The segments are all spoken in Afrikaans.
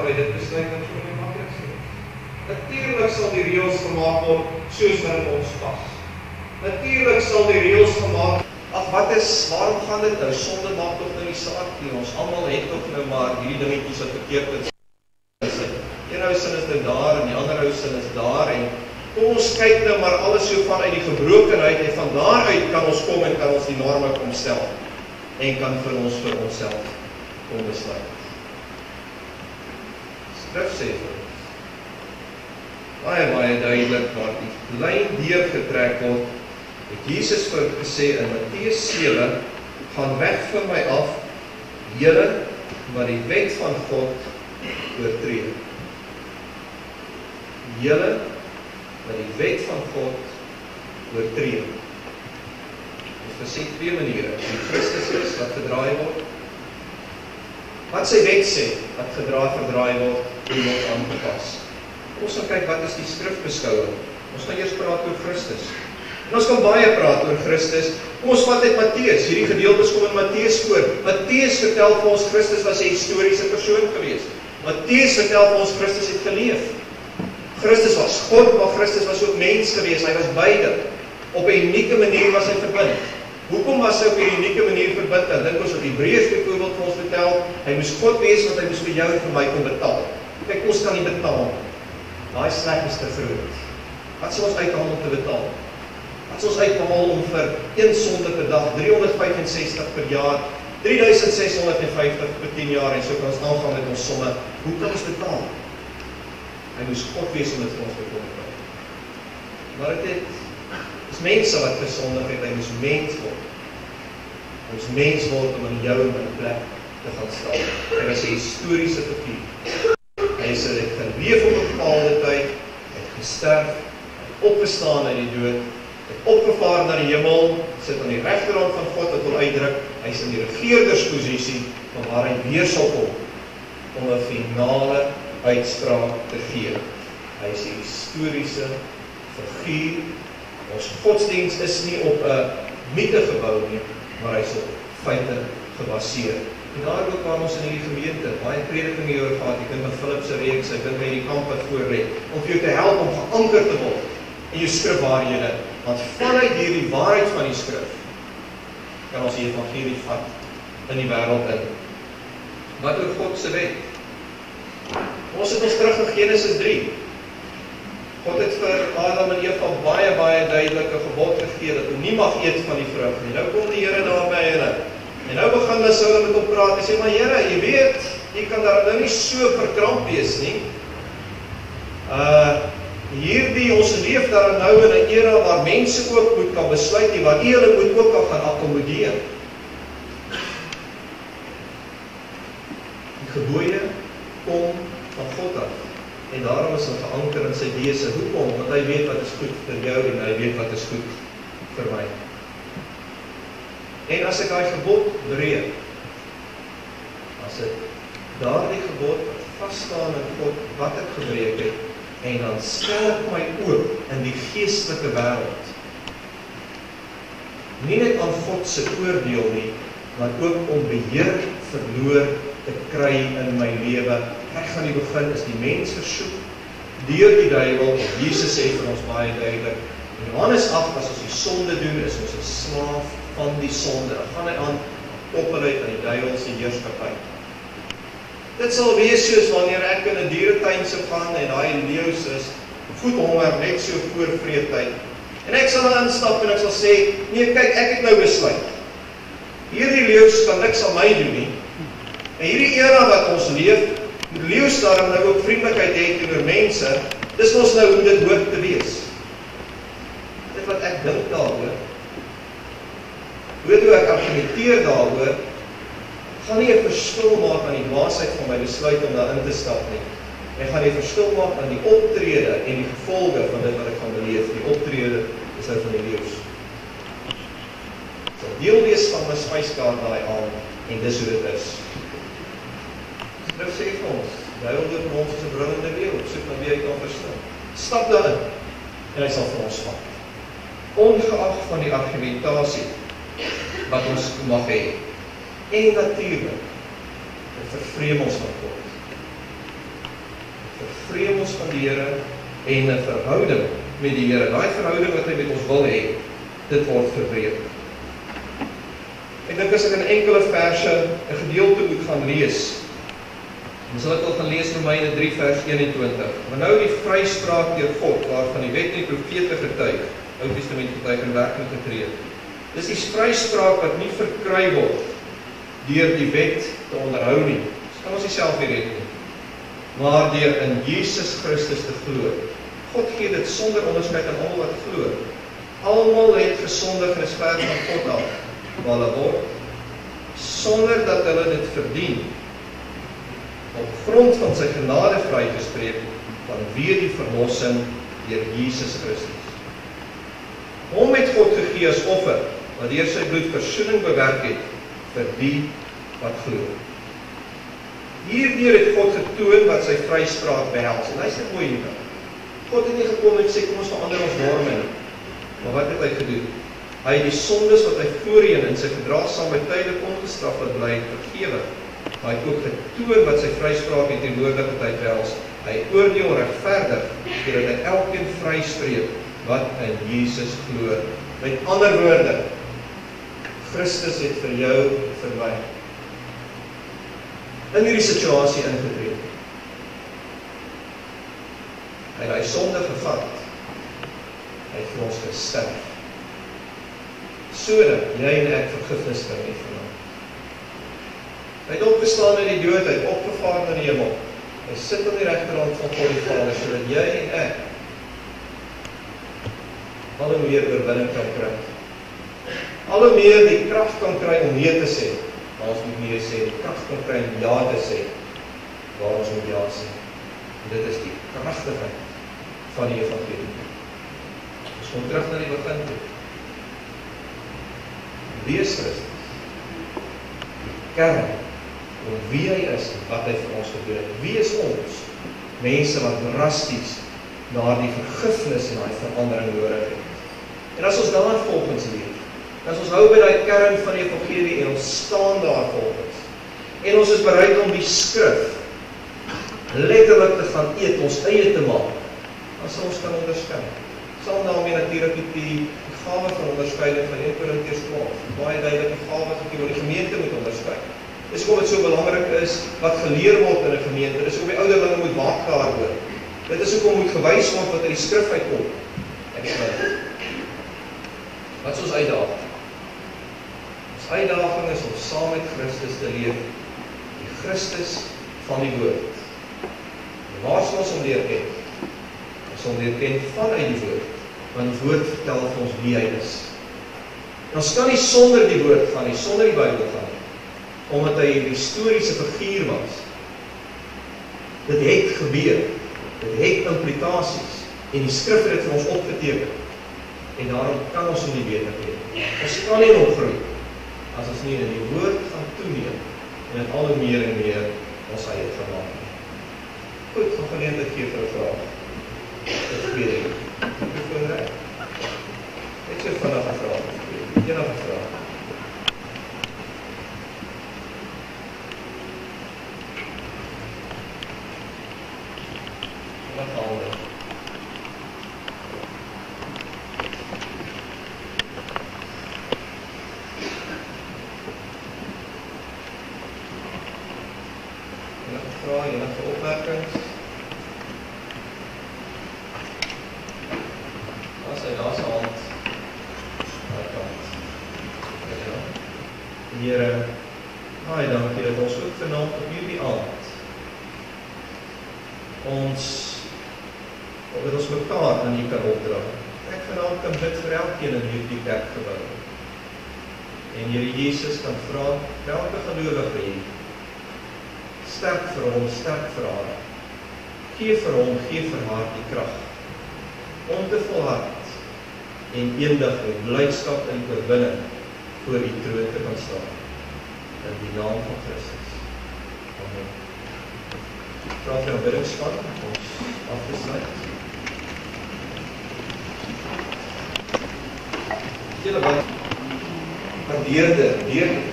gaan hy dit besluit wat vir my maklik is. Natuurlijk sal die reëls gemaak word soos wat dit ons pas. Natuurlijk sal die reëls gemaak. Waarom gaan dit nou? Sonde maak toch nou die saak nie. Ons almal het toch nou maar hierdie dingetjies wat verkeerd is. Een ou sin is dit daar en die ander ou sin is daar en kom ons kyk nou maar alles so vanuit die gebrokenheid en van daaruit kan ons kom en kan ons die norme kom stel en kan vir onsself kom besluit. Skrif sê vir ons baie duidelik waar die lyn deurgetrek word, het Jesus gesê in Matteus 7, gaan weg van my af, julle wat die wet van God oortree. Julle wat die wet van God oortree. Ons gesê twee maniere, die Christus is wat gedraai word, wat sy wet sê, wat verdraai word, en word aangepas. Ons gaan kyk wat is die skrifbeskouing. Ons gaan eers praat oor Christus. En ons kan baie praat oor Christus. Kom ons vat net Matteus. Hierdie gedeeltes kom in Matteus voor. Matteus vertel vir ons Christus was 'n historiese persoon geweest. Matteus vertel vir ons Christus het geleef. Christus was God, maar Christus was ook mens geweest. Hy was beide. Op 'n unieke manier was hy verbind. Hoekom was hy op 'n unieke manier verbind? Dan dink ons op Hebreërs byvoorbeeld vir ons vertel, hy moes God wees want hy moes vir jou en vir my kom betaal. Kyk, ons kan nie betaal. Daai sleg is te groot. Wat sal ons uithaal om te betaal? Wat sal ons uithaal om vir een sonde per dag, 365 per jaar, 3650 per 10 jaar, en so kan ons aangaan met ons somme. Hoe kan ons betaal? Hy moes God wees om dit vir ons te kom betaal. Maar dit is mense wat gesondig het, hy moes mens word. Hy moes mens word om in jou en my plek te gaan staan. Hy was 'n historiese figuur. Hy het geleef op 'n bepaalde tyd, het gesterf, het opgestaan uit die dood, het opgevaar na die hemel, sit aan die regterhand van God wat wil uitdruk, hy is in die regeerdersposisie, van waar hy weer sal kom, om 'n finale uitspraak te gee. Hy is 'n historiese figuur. Ons godsdienst is nie op 'n mite gebou nie, maar hy is op feite gebaseer. En daar ook waar ons in die gemeente, baie prediking hieroor gehad, jy kunt met Philip se reeks, hy kunt by die kamp wat voorlê, om vir jou te help om geanker te word in jou skrifwaarhede, want vanuit hierdie waarheid van die skrif, kan ons die evangelie vat in die wêreld in. Wat oor God se wet? Ons het ons terug in Genesis 3. God het vir Adam en Eva baie duidelike gebod gegee, dat hulle nie mag eet van die vrug nie. Nou kom die Here daar by hulle. En nou begin hulle sou met hom praat en sê, maar Here, jy weet, jy kan daar nou nie so verkramp wees nie. Ons leef daar nou in 'n era waar mense ook moet kan besluit nie, waar hulle moet ook al gaan akkommodeer. Die gebooie kom van God af. En daarom is hy geanker in sy wese. Hoekom? Want hy weet wat is goed vir jou en hy weet wat is goed vir my. En as ek daai gebod breek, as ek daardie gebod vasstaan in God wat ek gebreek het, en dan stel ek my oop in die geestelike wêreld. Nie net aan God se oordeel nie, maar ook om beheer verloor te kry in my lewe. Ek gaan die begin is die mens versoek deur die duiwel. Jesus sê vir ons baie duidelik, in Johannes 8, as ons die sonde doen, is ons 'n slaaf van die sonde. Dan gaan hy aan opgelei aan die duiwel se heerskappy. Dit sal wees soos wanneer ek in 'n dieretuin sou gaan en daai leeu's is voedhonger net so voor vreedtyd. En ek sal dan instap en ek sal sê, nee, kyk, ek het nou besluit. Hierdie leeu's kan niks aan my doen nie. En hierdie era wat ons leef, die leeu's daarom nou ook vriendelikheid het teenoor mense, dis ons nou hoe dit hoort te wees. Dit wat ek dink daaroor, hoe ek argumenteer daaroor, gaan nie 'n verskil maak aan die dwaasheid van my besluit om daarin te stap nie. Ek gaan 'n verskil maak aan die optrede en die gevolge van dit wat ek gaan beleef. Die optrede is nou van die leeu's. Dit sal deel wees van my spyskaart daai aand, en dis hoe dit is. Skrif sê vir ons, duiwel doen vir ons as 'n brullende leeu, soek na wie hy kan verstaan. Stap daarin, en hy sal vir ons vat. Ongeag van die argumentasie wat ons mag hê. En natuurlik, dit vervreem ons van God. vervreem ons van die Here en 'n verhouding met die Here. Daai verhouding wat hy met ons wil hê, dit word verbreek. Ek dink as ek in enkele verse 'n gedeelte moet gaan lees, dan sal ek al gaan lees Romeine 3 vers 21. Maar nou die vryspraak deur God, waarvan die wet en die profete getuig, Ou Testament getuig en werklik getree. Dis die vryspraak wat nie verkry word deur die wet te onderhou nie. Dis kan ons nie self nie red nie. Maar deur in Jesus Christus te glo. God gee dit sonder onderskeid aan almal wat glo. Almal het gesondig en is ver van God af, maar hulle word sonder dat hulle dit verdien, op grond van sy genade vrygespreek vanweë die verlossing deur Jesus Christus. Hom het God gegee as offer, wat deur sy bloed versoening bewerk het vir die wat glo. Hierdeur het God getoon wat sy vryspraak behels. En luister mooi hierna. God het nie gekom en sê kom ons verander ons norme nie. Maar wat het hy gedoen? Hy het die sondes wat hy voorheen in sy gedraagsaamheid tydelik ongestraf wat bly vergewe. Maar hy het ook getoon wat sy vryspraak en teenwoordige tyd behels. Hy oordeel regverdig deurdat hy elkeen vryspreek wat in Jesus glo. Met ander woorde, Christus het vir jou en vir my in hierdie situasie ingetree. Hy het hy sonde gevat. Hy het vir ons gesterf. Sodat jy en ek vergifnis kan hê van hom. Hy het opgestaan uit die dood, hy het opgevaar na die hemel. Hy sit aan die regterhand van God die Vader, sodat jy en ek al hoe meer oorwinning kan kry. Al hoe meer die krag kan kry om nee te sê, waar ons moet nee sê, die krag kan kry om ja te sê, waar ons moet ja sê. En dit is die kragtigheid van die evangelie. Ons kom terug na die begin toe. Wie is Christus? Die kern, om wie hy is en wat hy vir ons gedoen het. Wie is ons? Mense wat drasties na die vergifnis en die verandering nodig het. En as ons daar volgens leef, as ons hou by die kern van die evangelie en ons staan daar volgens, en ons is bereid om die skrif letterlik te gaan eet, ons eie te maak, dan sal ons kan onderskei. Sal daarmee natuurlik die gawe van onderskeiding van 1 Korintiërs 12, baie duidelik die gawe wat die gemeente moet onderskei. Dis hoekom dit so belangrik is wat geleer word in 'n gemeente. Dis hoekom die ouderlinge moet waak daaroor. Dit is hoekom moet gewys word wat uit die skrif uitkom. Wat is ons uitdaging? Ons uitdaging is om saam met Christus te leef, die Christus van die woord. En waar sal ons hom leer ken? Ons hom leer ken vanuit die woord, want die woord vertel vir ons wie hy is. En ons kan nie sonder die woord gaan nie, sonder die Bybel gaan nie, omdat hy 'n historiese figuur was. Dit het gebeur. Dit het implikasies, en die skrif het dit vir ons opgeteken, en daarom kan ons hom nie beter ken. Ons kan nie nog groei, as ons nie in die woord gaan toeneem, en in al meer en meer ons eie gaan maak. Goed, gaan geleentheid gee vir 'n vraag. Dit gebeur nie. Ek sê vanaf 'n vraag. Enige vraag. Wat haalde? Enige vrae, enige opmerkings? Daar's 'n hand. Daai kant. Ja. Here, baie dankie dat ons ook vanaand op hierdie aand dat ons mekaar aan U kan opdra. Ek vanaand kan bid vir elkeen in hierdie kerkgebou. En Here Jesus kan vra, elke gelowige hier, sterk vir hom, sterk vir haar. Gee vir hom, gee vir haar die krag om te volhard en eendag met blydskap en oorwinning voor die troon te kan staan. In die naam van Christus. Amen. Vra vir aanbiddingspan om ons af te sluit. Julle wat waardeerde,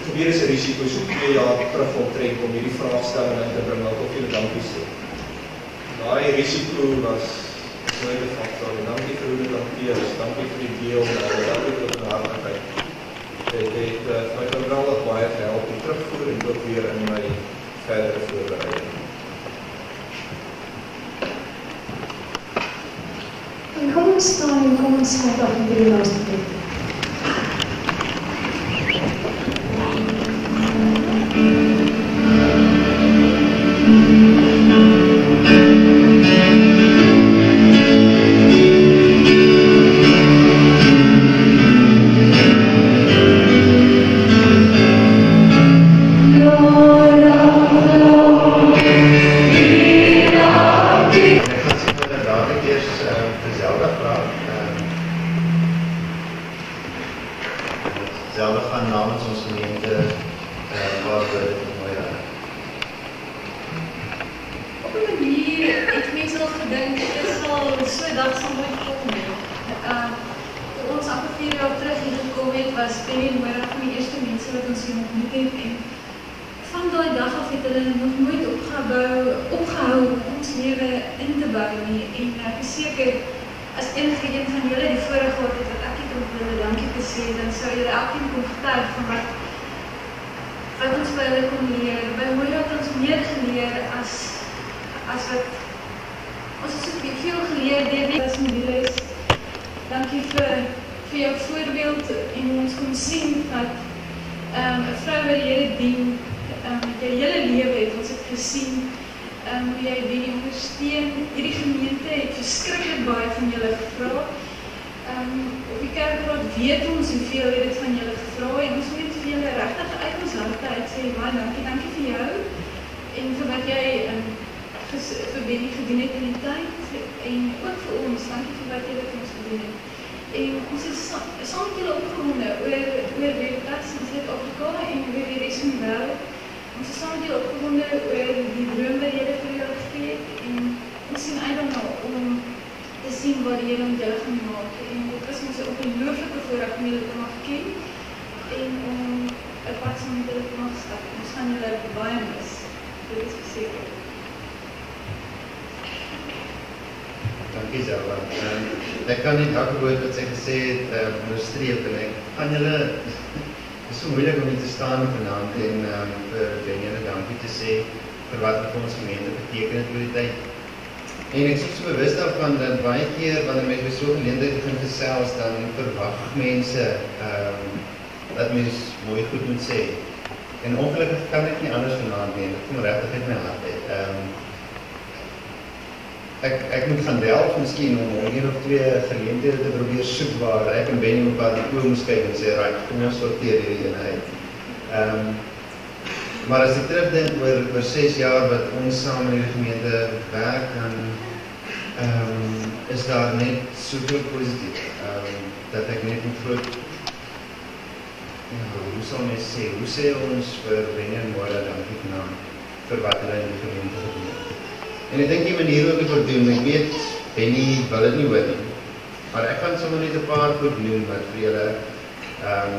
gebeur is 'n risiko, so 2 jaar terug optrek om hierdie vraagstelling in te bring, of julle dankie sê. daai risiko was nooit 'n faktor. Dankie vir hoe dit hanteer is, dankie vir die deel, dankie vir die hartlikheid. Dit het my geweldig baie gehelp om terugvoer en ook weer in my verdere voorbereiding. En kom ons staan en kom ons sluit af met die laaste gebed. Zelda gaan namens ons gemeente waar we mooi aan. Op 'n manier het mense al gedink dit sal so 'n dag sal nooit kom nie. Toe ons amper 4 jaar terug hier gekom het, was Penny Moira van die eerste mense wat ons hier ontmoet het en van daai dag af het hulle nog nooit opgehou om ons lewe in te bou nie en ek is seker as enige een van julle die voorreg gehad het wat ek het om hulle dankie te sê, dan sou julle elkeen kon getuig van wat ons by hulle kon leer. By Moira het ons meer geleer as wat ons het so veel geleer deur die modules. Dankie vir jou voorbeeld en ons kon sien dat 'n vrou wat die Here dien, jou hele lewe het ons het gesien hoe jy die ondersteun. Hierdie gemeente het verskriklik baie van julle gevra. Op die kerkraad weet ons hoeveel het dit van julle gevra en ons moet vir julle regtig uit ons harte uit sê baie dankie vir jou en vir wat jy vir Benny gedoen het in die tyd en ook vir ons, dankie vir wat jy vir ons gedoen het. En ons is saam met julle opgewonde oor Veritas in Suid-Afrika en oor die res van die wêreld. Ons is saam met julle opgewonde oor die droom wat julle vir julle gegee het en ons sien uit daarna om te sien wat die Here met julle gaan maak. En dit is ons 'n ongelooflike voorreg om julle te mag ken en om 'n pad saam met julle te mag stap. Ons gaan julle baie mis. Dit is verseker. Dankie Zelda. Ek kan nie elke woord wat sy gesê het onderstreep en ek kan julle, het is so moeilik om hier te staan vanaand en vir julle dankie te sê vir wat vir ons gemeente beteken het oor die tyd. En ek is so bewus daarvan dat baie keer wanneer mense by so 'n geleentheid begin gesels, dan verwag mense dat mens mooi goed moet sê. En ongelukkig kan ek nie anders vanaand nie, dit kom regtig uit my hart uit. Ek moet gaan delf miskien om 1 of 2 geleenthede te probeer soek waar ek en Benny mekaar die oë moes kyk en sê, right, kom ons sorteer hierdie ene uit. Maar as ek terugdink oor 6 jaar wat ons saam in die gemeente werk, dan is daar net soveel positief, dat ek net moet groot, hoe sal mens sê, hoe sê ons vir Benny en Moira dankie vanaand vir wat hulle in die gemeente gedoen het. En ek dink die manier wat ek wil doen, ek weet, Benny wil dit nie hoor nie, maar ek gaan sommer net 'n paar goed noem wat vir julle,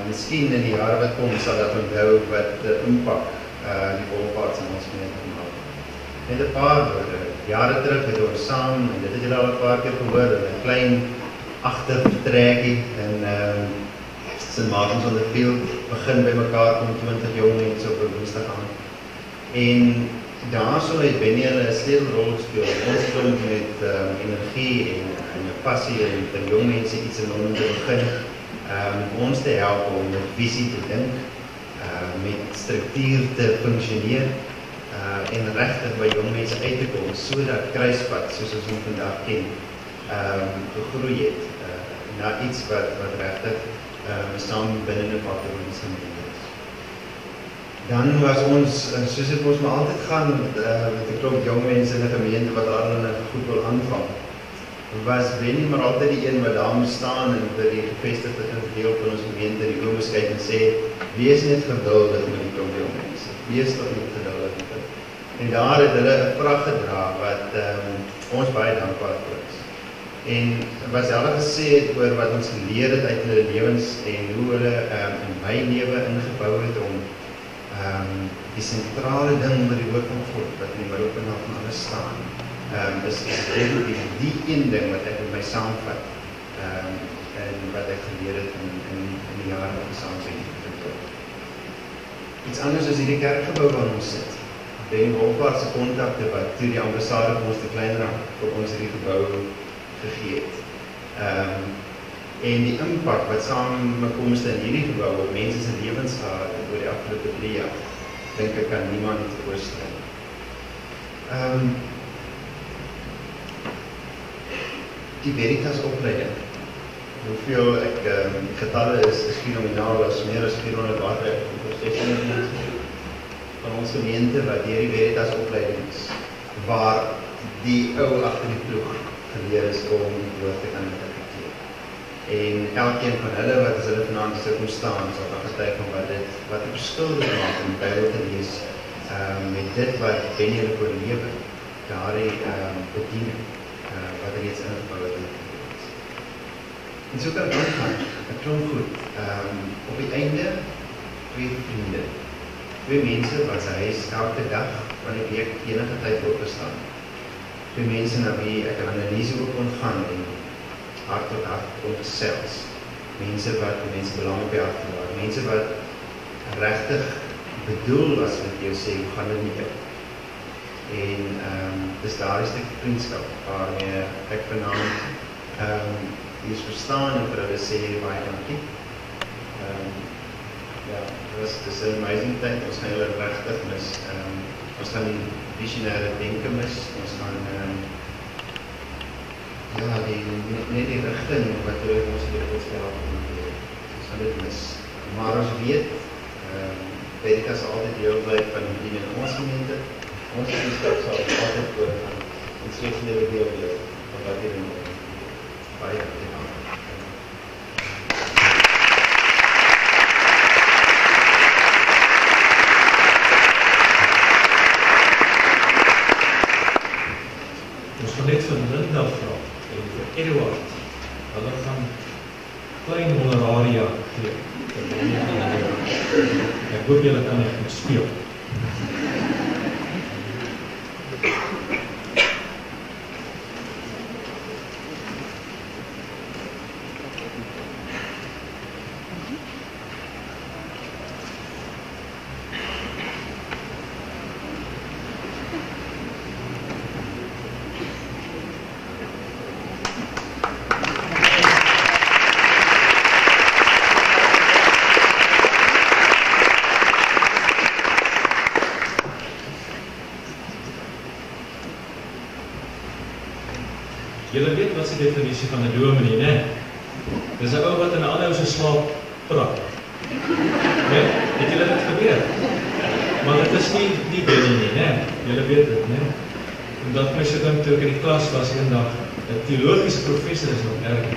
miskien in die jare wat kom, sal dat onthou wat die impak die wolpaards in ons gemeente gemaak. Net 'n paar woorde, jare terug het ons saam, en dit het julle al 'n paar keer gehoor, in 'n klein agtervertrekkie in St. Martins on the Field, begin by mekaar kom 20 jong mense op 'n woensdag aand. En daarso het Benny hulle 'n sleutelrol gespeel. Ons klomp met energie en 'n passie en vir jong mense iets in Londen te begin. Ons te help om met visie te dink, met struktuur te funksioneer en regtig by jong mense uit te kom sodat Kruispad, soos ons hom vandag ken, gegroei het na iets wat regtig saam binne 'n faktor is. Dan was ons, soos dit ons maar altyd gaan, met 'n klomp jong mense in 'n gemeente wat hulle goed wil aanvang, was Benny maar altyd die een wat daar moet staan en vir die gevestigde deel van ons gemeente die oë moet kyk en sê, wees net geduldig met die klomp jong mense, wees toch net geduldig met dit. En daar het hulle 'n vrag gedra wat ons baie dankbaar vir is. En wat sy al gesê het oor wat ons geleer het uit hulle lewens en hoe hulle in my lewe ingebou het om die sentrale ding met die woord van God wat in die middelpunt van alles staan, is definitief die een ding wat ek met my saamvat en wat ek geleer het in die jare wat ek saam met iets anders is hierdie kerkgebou waar ons sit. Benny Wolfhard se kontakte wat toe die ambassade vir ons te klein raak vir ons hierdie gebou gegee het. En die impak wat saamkomste in hierdie gebou op mense se lewens gehad het oor die afgelope 3 jaar, dink ek kan niemand dit voorstel. Die Veritas opleiding. Hoeveel getalle is fenomenaal, is meer as 400 van ons gemeente wat deur die Veritas opleiding is, waar die ou agter die ploeg geleer is om die woord te kan interpreteer. En elkeen van hulle wat as hulle vanaand sou kom staan, sal dan getuig van wat die verskil maak om die Bybel te lees met dit wat Benny hulle voor lewe, daardie bediening wat reeds ingebou het. En so kan het aangaan, het klonk goed. Op die einde, 2 vriende, 2 mense wat sy huis elke dag van die week enige tyd opgestaan. 2 mense na wie ek 'n analise ook kon gaan en hart tot hart kon gesels. Mense wat mense belang op die hart maak, mense wat regtig bedoel was met jou sê, hoe gaan dit met jou? En dis daardie stuk vriendskap waarmee ek vanaand die is verstaan en vir hulle sê baie dankie. Dis 'n amazing tyd, ons gaan hulle regtig mis. Ons gaan die visionêre denke mis, ons gaan net die rigting wat hulle ons lewens help om te leef. Ons gaan dit mis. Maar ons weet, Veritas altyd deel bly van die bediening in ons gemeente. Ons vriendskap sal altyd voortgaan. Ons slegs lewe deel wees van wat hier in baie dankie. Ons gaan net vir Linda vra en vir Eduard. Hulle gaan klein honoraria gee. Ek hoop julle kan dit goed speel. Julle weet wat is die definisie van 'n dominee, né? Dis 'n ou wat in 'n ander ou se slaap praat. Né? Het julle dit gebeur? Maar dit is nie Benny nie, né? Julle weet dit, né? En dat my so dink toe ek in die klas was eendag, 'n teologiese professor is nog erg.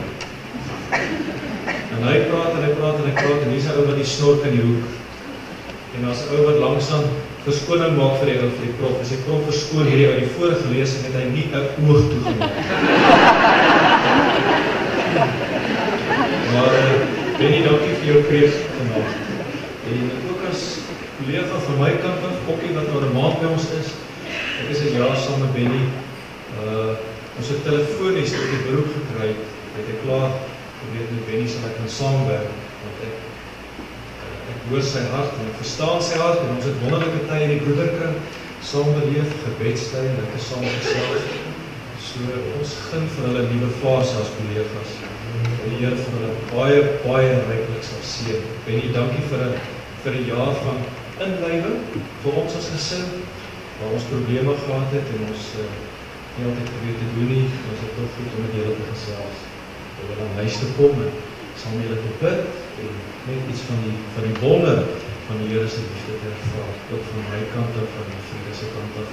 En hy praat en hier's 'n ou wat die snork in die hoek. En daar's 'n ou wat langsaan verskoning maak vir die prof. As die prof verskoon hierdie ou die vorige lesing het hy nie 'n oog toegemaak. Maar Benny, dankie vir jou preek vanaand. En ook as collega van my kant af, Kokkie wat oor 'n maand by ons is. Ek is 'n jaar saam met Benny. Ons het telefonies tot die beroep gekry. Het ek klaar geweet met Benny sal ek kan saamwerk, want ek hoor sy hart en ek verstaan sy hart en ons het wonderlike tye in die broederkring saam beleef, gebedstyd, lekker saam gesels. So ons gun vir hulle nuwe fase as kollegas. En die Here vir hulle baie ryklik sal seën. Benny, dankie vir 'n jaar van inlywing vir ons as gesin, waar ons probleme gehad het en ons nie altyd geweet te doen nie. Ons het toch goed om met julle te gesels. Om hulle aan huis te kom en saam julle te bid en net iets van die wonder van die Here se liefde te ervaar, ook van my kant af, van die vriende se kant af.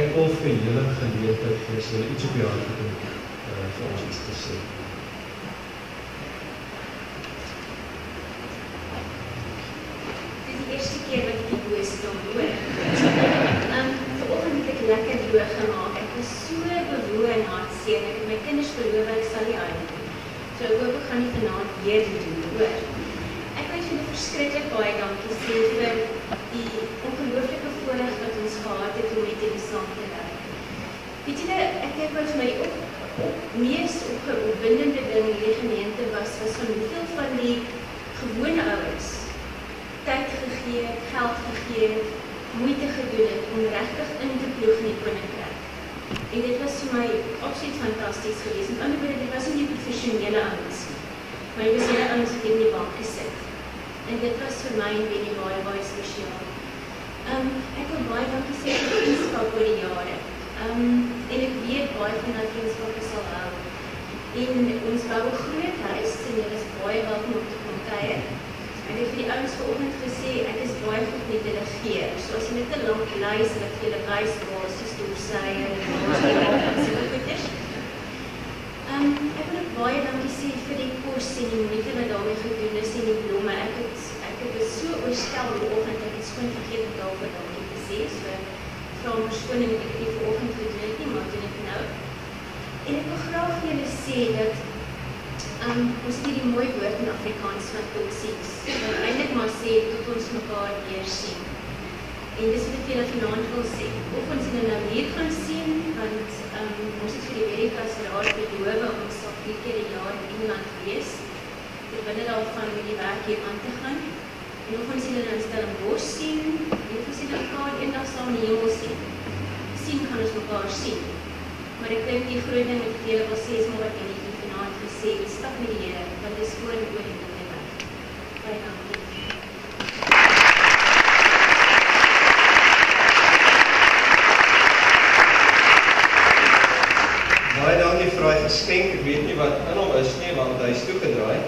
Ek wil vir julle geleentheid gee, as julle iets op die hart het om vir ons iets te sê. Dit is die eerste keer wat ek die boodskap hoor. Vanoggend het ek lekker droog gemaak. Ek was so bewoe en hartseer. Ek het my kinders beloof ek sal nie huil nie. So ek hoop ek gaan nie vanaand weer doen, hoor. Ek wil julle verskriklik baie dankie sê vir die ongelooflike voorreg wat ons gehad het om met julle saam te werk. Weet jy, ek dink wat vir my mees opwindende ding in die gemeente was van hoeveel van die gewone ouens tyd gegee, geld gegee, moeite gedoen het om regtig in te ploeg in die koninkryk. En dit was vir my absoluut fantasties geweest. Met ander woorde, dit was nie die professionele ouens, maar dit was hele ouens wat in die bank gesit. En dit was vir my en Benny baie spesiaal. Ek wil baie dankie sê vir die vriendskap oor die jare. En ek weet baie van die vriendskappe sal hou. En ons bou 'n groot huis en dit is baie welkom om te kom kuier. Ek het vir die ouens vanoggend gesê, ek is baie goed met delegeer. So as jy net 'n lang lys en ek vir julle wys waar is die stoelsuie en waar is die goeders. Ek wil ook baie dankie sê vir die kos en die moeite wat daarmee gedoen is en die blomme. Ek het so oorstel die oggend, ek het skoon vergeet om daarvoor dankie te sê. So vra om verskoning dat ek dit vanoggend gedoen het nie, maar doen ek nou. En ek wil graag vir julle sê dat ons het die mooi woord in Afrikaans van tot ziens. Wat eintlik maar sê tot ons mekaar weer sien. En dis wat ek julle vanaand wil sê. Of ons in 'n manier gaan sien, want ons het vir die Veritas Raad beloof ons sal 4 keer 'n jaar in Engeland wees. Terwyl daarvan om die werk hier aan te gaan. En of ons julle in Stellenbosch sien, of ons julle mekaar eendag sal in die hemel sien. Sien gaan ons mekaar sien. Maar ek dink die groot ding wat ek julle wil sê is maar wat jy vanaand gesê, stap met die Here, want dit is voor en oor en in die weg. Baie dankie. Baie dankie vir daai geskenk. Ek weet nie wat in hom is nie, want hy is toegedraai.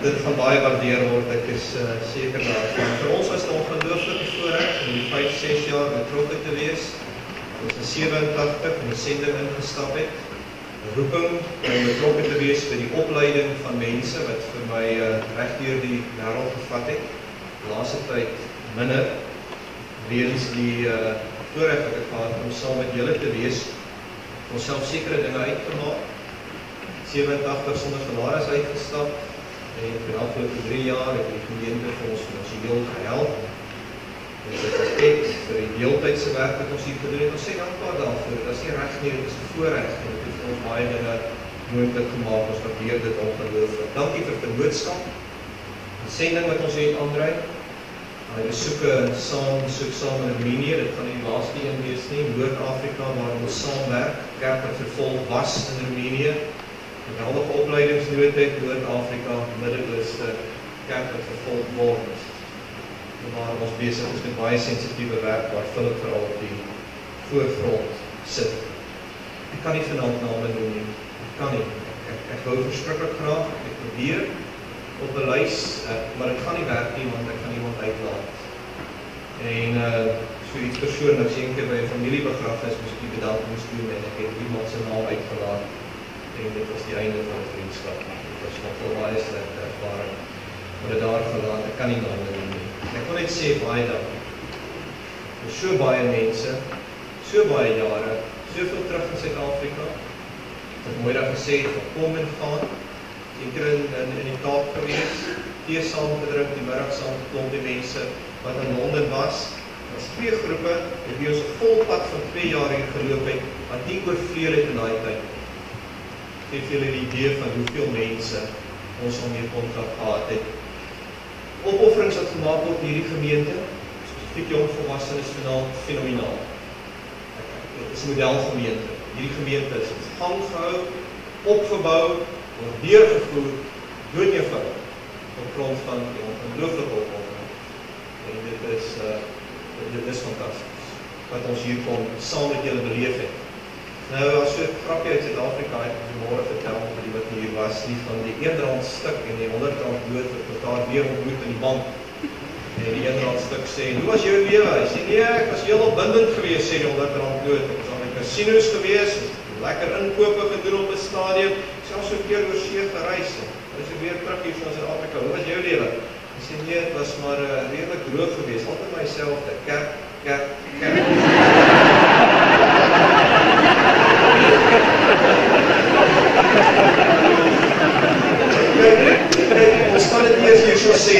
Dit gaan baie waardeer word, ek is seker daarvan. Vir ons was dit 'n ongelooflike voorreg om die 5-6 jaar betrokke te wees. Ons in 87 in die sending ingestap het. Roeping om betrokke te wees vir die opleiding van mense wat vir my reg deur die wêreld gevat het. Laaste tyd minder, weens die voorreg wat ek gehad om saam met julle te wees, onsself sekere dinge uitgemaak. 87 sonder salaris uitgestap en vir die afgelope 3 jaar het die gemeente vir ons finansiëel gehelp. En dit is ek vir die deeltydse werk wat ons hier gedoen het. Ons sê dankbaar daarvoor. Dit is nie reg nie, dit is 'n voorreg en dit het vir ons baie dinge moontlik gemaak. Ons waardeer dit ongelooflik. Dankie vir vennootskap. Die sending wat ons het aandry. Die besoeke soek saam in Armenië, dit gaan nie die laaste een wees nie. Noord-Afrika waar ons saamwerk, kerk wat vervolg was in Armenië. Geweldige opleidingsnood het, Noord-Afrika, Midde-Ooste, kerk wat vervolg word. Maar ons besig is met baie sensitiewe werk waar Philip veral op die voorgrond sit. Ek kan nie vanaand name noem nie. Ek kan nie. Ek wou verskriklik graag, ek probeer op 'n lys, maar ek gaan nie werk nie want ek kan iemand uitlaat. En so iets persoonliks, een keer by 'n familiebegrafnis moes ek die bedanking doen en ek het iemand se naam uitgelaat. En dit was die einde van die vriendskap. Dit was nog baie slegte ervaring. Maar dit daar gelaat, ek kan nie name noem nie. Ek wil net sê baie dankie. Vir so baie mense, so baie jare, soveel terug in Suid-Afrika. Ek het mooi daar gesê, van kom en gaan, seker in die Kaap gewees, tee saam gedrink, die middag saam geklomp die mense wat in Londen was. Daar was 2 groepe, die ons 'n vol pad van 2 jaar hier geloop het, wat nie oorvleuel het in daai tyd. Geef julle die idee van hoeveel mense ons al mee kontak gehad het. Opofferings wat gemaak word in hierdie gemeente, spesifiek jong volwassenes fenomenaal. Dit is 'n modelgemeente. Hierdie gemeente is in gang gehou, opgebou, word deurgevoer, doodeenvoudig, op grond van die ongelooflike opoffering. En dit is fantasties, wat ons hier kom, saam met julle beleef het. Nou, as so 'n grapje uit Suid-Afrika het ek vanmôre vertel vir die wat hier was, nie van die R1 stuk en die R100 noot wat mekaar weer ontmoet in die bank. En die R1 stuk sê, hoe was jou lewe? Hy sê, nee, ek was heel opwindend geweest, sê die R100 noot. Ek was aan die casinos geweest, lekker inkope gedoen op 'n stadium, selfs so 'n keer oor see gereis. Dan is ek weer terug hier van Suid-Afrika. Hoe was jou lewe? Hy sê, nee, het was maar redelik droog geweest, altyd myselfde, kerk. Ons kan dit eers hier so sê.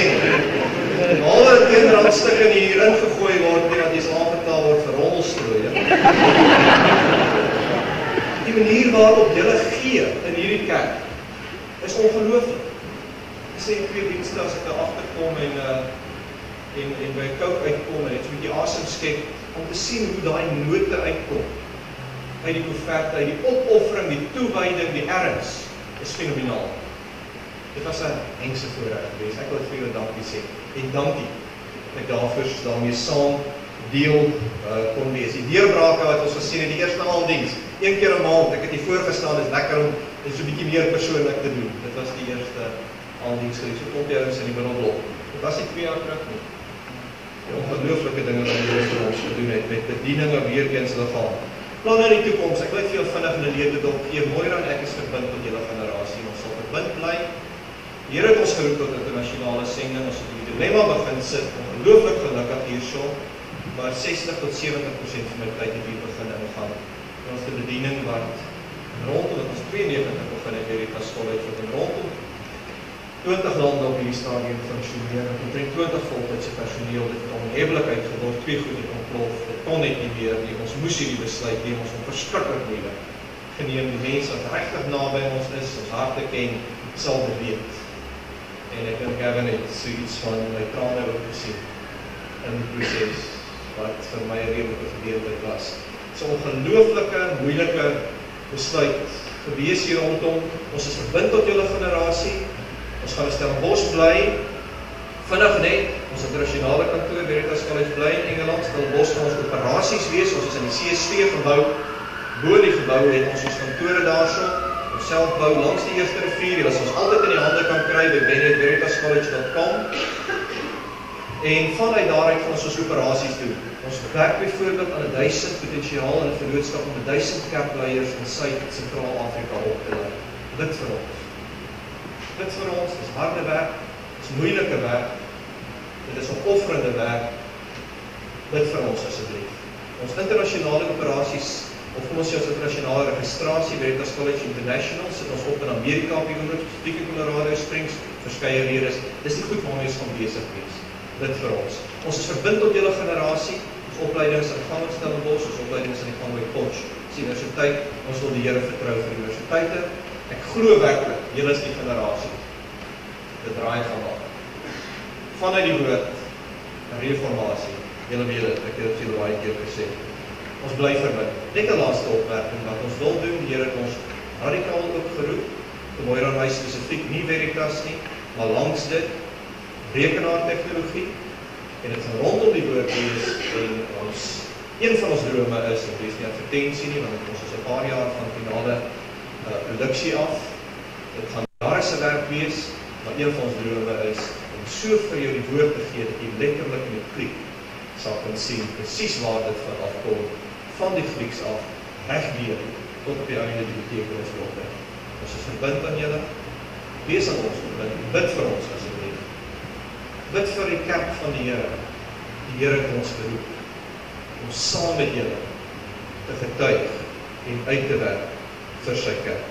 Al die R1 stukke hier ingegooi word, dat die saamgetaal word vir rommelstrooie. waarop julle gee in hierdie kerk is ongelooflik. Ek sê in 2 dienste as ek daar agterkom en by 'n kook uitkom en net 'n bietjie asem skep om te sien hoe daai note uitkom uit die offerte, uit die opoffering, die toewyding, die erns is fenomenaal. Dit was 'n engse voorreg geweest. Ek wil vir julle dankie sê en dankie dat daarvoor daarmee saam deel kon lees. Die deurbrake wat ons gesien het, die eerste maaldiens, 1 keer 'n maand, ek het hier voorgestaan, is lekker om dit so 'n bietjie meer persoonlik te doen. Dit was die eerste maaldiens geweest. So kom jy ons in die middelblok. Dit was nie 2 jaar terug nie. Die ongelooflike dinge wat die Here vir ons gedoen het met bedieninge weer eens liggaam. Planne in die toekoms. Ek wil vir jou vinnig 'n leerderdop gee. Moira en ek is verbind tot julle generasie. Ons sal verbind bly. Die Here het ons geroep tot internasionale sending. Ons het die dilemma begin sit. Ongelooflik gelukkig hierso. Maar 60 tot 70% van my tyd het hier begin ingaan. Ons het 'n bediening wat rondom ons 92 begin het Veritas College wat rondom 20 lande op hierdie stadium funksioneer. En omtrent 20 voltydse personeel het onhebblik uitgeword. 2 goed het ontplof. Dit kon net nie meer nie. Ons moes hierdie besluit neem. Ons het verskriklik moeilik geneem. Die mense wat regtig naby ons is, ons harte ken, sal dit weet. En ek dink Kevin het so iets van my trane ook gesien in die proses wat vir my 'n redelike gedeelte was. So 'n ongelooflike, moeilike besluit gewees hier rondom. Ons is verbind tot julle generasie. Ons gaan in Stellenbosch bly. Vinnig net, ons internasionale kantoor Veritas College bly in Engeland. Stellenbosch gaan ons operasies wees. Ons is in die CSV gebou. Bo die gebou het ons kantore daarso. Ons self bou langs die Eerste Rivier. Julle sal ons altyd in die hande kan kry by veritascollege.com. En vanuit daaruit gaan ons operasies doen. Ons werk byvoorbeeld aan 1000 potensiaal in 'n vennootskap om 1000 kerkleiers in Suid-Sentraal-Afrika op te lei. Dit vir ons. Dit vir ons is harde werk, is moeilike werk, dit is opofferende werk. Dit vir ons asseblief. Ons internasionale operasies, of kom ons sê ons internasionale registrasie, Veritas College International, sit ons op in Amerika op die oomblik, spesifiek in Colorado Springs, verskeie redes. Dis die goed waarmee ons gaan besig wees. Dit vir ons. Ons is verbind tot julle generasie, ons opleidings in gang in Stellenbosch, ons opleidings in die gang by Potch. Dis die universiteit, ons wil die Here vertrou vir die universiteite. Ek glo werklik, julle is die generasie. Dit draai gaan maak. Vanuit die woord, reformatie, julle weet dit, ek het dit veel baie keer gesê. Ons bly verbind. Net 'n laaste opmerking wat ons wil doen, die Here het ons radikaal opgeroep, die Moira en my spesifiek, nie Veritas nie, maar langs dit, rekenaartegnologie, en dit gaan rondom die woord wees, en een van ons drome is, en dit is nie advertensie nie, want ons is 'n paar jaar van finale produksie af, dit gaan jare se werk wees, maar een van ons drome is, om so vir jou die woord te gee, dat jy letterlik met klik sal kan sien, presies waar dit vanaf kom, van die Grieks af, regdeur, tot op die einde die betekenis rondom. Ons is verbind aan julle, wees aan ons verbind, bid vir ons asseblief. Bid vir die kerk van die Here. Die Here het ons geroep om saam met julle te getuig en uit te werk vir sy kerk.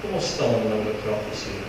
Kom ons staan en nou met krag te sien.